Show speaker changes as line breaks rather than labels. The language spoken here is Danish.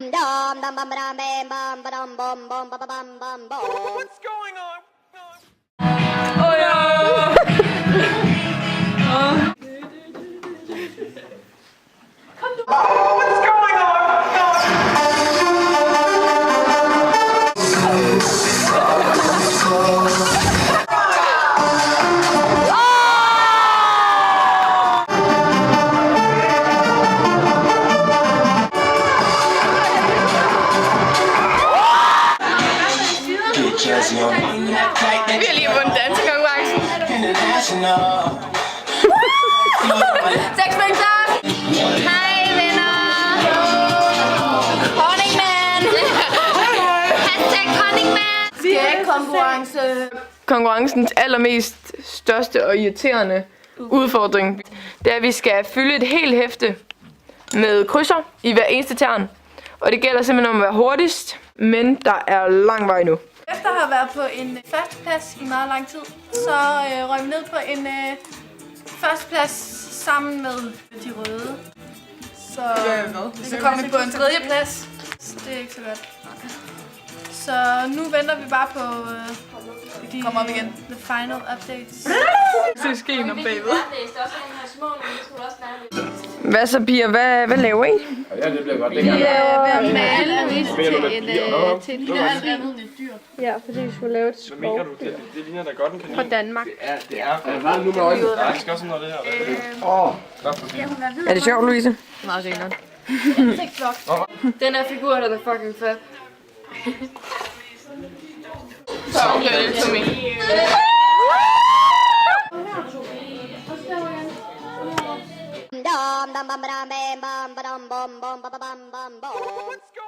What's going on?
Oh ja!
What's going on?
Vi har lige vundet dansekonkurrencen. 6 point klar. Hej venner. Honningman. Hashtag Honningman. Skægkonkurrence. Konkurrencens allermest største og irriterende udfordring, det er, at vi skal fylde et helt hæfte med krydser i hver eneste tern. Og det gælder simpelthen om at være hurtigst, men der er lang vej nu.
Efter at have været på en førsteplads i meget lang tid, så røg vi ned på en førsteplads sammen med de røde. Så kom vi på en tredjeplads. Det er ikke så godt. Så nu venter vi bare på de kommer op igen. The final updates.
Det sker om bagved. Hvad så, piger? Hvad laver I?
Ja, det bliver godt.
Vi er ved at male Louise til et dyr.
Ja, fordi vi skulle lave et skov
Det ligner da godt en kanin.
fra Danmark.
Det er
Nu med øjnene.
Nej, det skal også noget af det her.
Er det sjovt, Louise?
Meget senere. Den her figur, der er fucking fed.
Så bliver det til mig.
Dum dum bum bum bum bum bum bum bum bum bum bum bum.